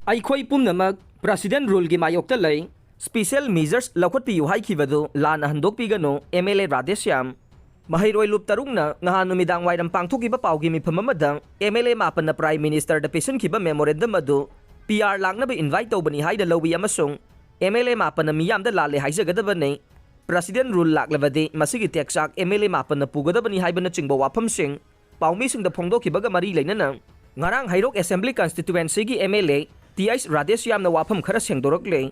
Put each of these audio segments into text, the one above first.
Eikhoi Pumnamak President Rule gi Mayokta Lei Special Measures Loukhatpiyu Haikhibadu Lanna Handokpiganu MLA Radheshyam Mahairoi lup tarungna ngahan numidang wairam pangthokiba paugi mifam amadang MLA mapan na Prime Minister da pisankiba memorandum adu PR langnaba invite tawbani haida lowi amasung MLA mapan na miyamda lale haijagadabane President Rule laklabadi masigi teksak MLA mapan na pugadabani haibana chingba wapamsing paumising da phongdokibaga mari leinana ngarang Hairok Assembly Constituency gi MLA TS Radheshyam na wapam khara sengdorokle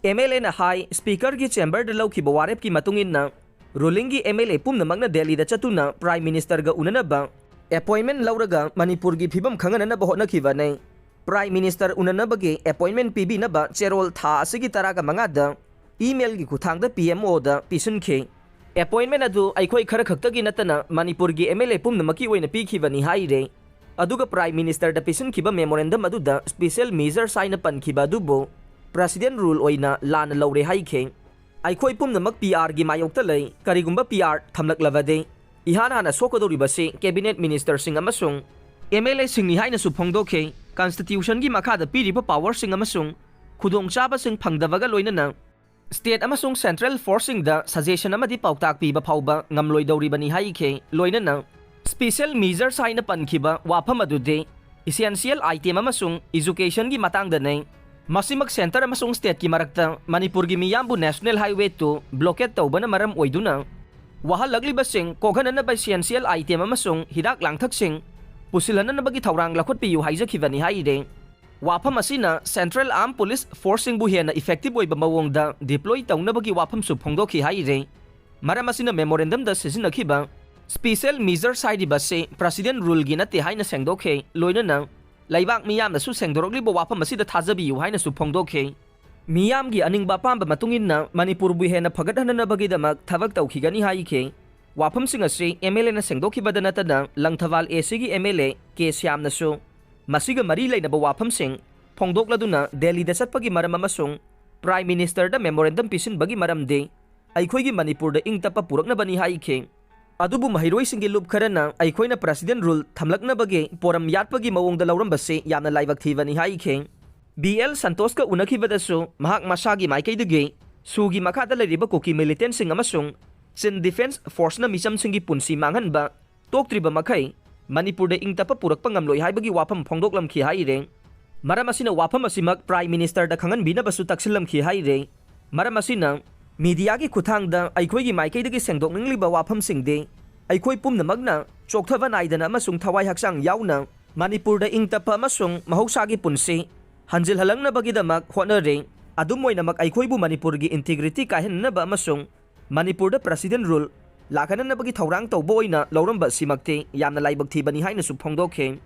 MLA na hai Speaker gi chamber da lawkiba warep ki matungin na ruling gi MLA Pumnamak na Delhi da chatuna Prime Minister ga unanaba appointment lawraga Manipur gi phibam khangana ba hotnakiba nei Prime Minister unanaba gi appointment PB na ba cherol tha asigi taraga mangada email gi kuthang da PMO da pisunke appointment adu aikhoi khara khakta gi natana Manipur gi MLA Pumnamak ki oina pikhiba ni haire aduga Prime Minister da pisunkiba memorandum adu da special measure sign up pankiba dubo President Rule oina lana lawre haike Eikhoi Pumnamak PR gi Mayokta Lei karigumba PR thamlaklabade ihana hana sokodoribase cabinet minister sing amasung MLA singni haina su phongdoke constitution gi makhada piriba power sing amasung khudongchaba sing phangdabaga loinana state amasung central forcing da suggestion amadi pauktak piba phauba ngamloidoribani haike loinana special measures haina pankiba wafam adude essential item amasung education gi matangda nei Masimak center amasung state ki marakta Manipur gi miyambu national highway to blockade tawbana maram oiduna wahal lagliba sing koghanana ba essential item amasung hidak langthak sing pusilana na bagi thawrang Loukhatpiyu haijakibani haide wafam asina Central Armed Police Forcing bu hena effective oiba mawongda deploy tawna bagi wafam su phongdoki haide maram asina memorandum da sizinakhiba special measure side base President Rule gi nate haina sengdokhe loinana Laibak miyam na su sengdoroklibo wafam asida thajabiyu haina su phongdokhe miyam gi aningba pamba matungin na Manipur bu hena phagathanana bagidamak thabak tawkhigani haike wafam sing ase MLA na sengdokhibada natana Langthawal AC gi MLA K Syam na su masiga mari lainaba wafam sing phongdokladuna Delhi da chatpagi maram amasung Prime Minister da memorandum pisin bagi maram de aikhoi gi Manipur da ingtapa purakna bani haike adubu mahiroi singi lup kharana aikhoina President Rule thamlakna bage poram yatpagi mawongda laurambase yamna laibak thibani haike BL Santos ka unakibada su mahak masagi maikaidage sugi makhada leriba koki militant sing amasung sin defense force na misam singi punsi manghanba toktriba makhai Manipur da ingtapa purakpa ngamloi haibagi wafam phongdoklamkhi haire maram asina wafam asimak Prime Minister da khangan bina basu taksillamkhi haire maram asina media gi khuthang da aikhoi gi maikai dagi sengdokningliba wafam singde Eikhoi Pumnamak na chokthava naidana amasung thawai haksang yauna Manipur da ingtapa amasung mahoksa gi punsi hanjil halangna bagidamak hotnare adumoinamak aikhoi bu Manipur gi integrity kahenna ba amasung Manipur da President Rule lakhanana bagi thawrang tawbo oina lauramba simakte yamna laibak thibani haina su phongdokhe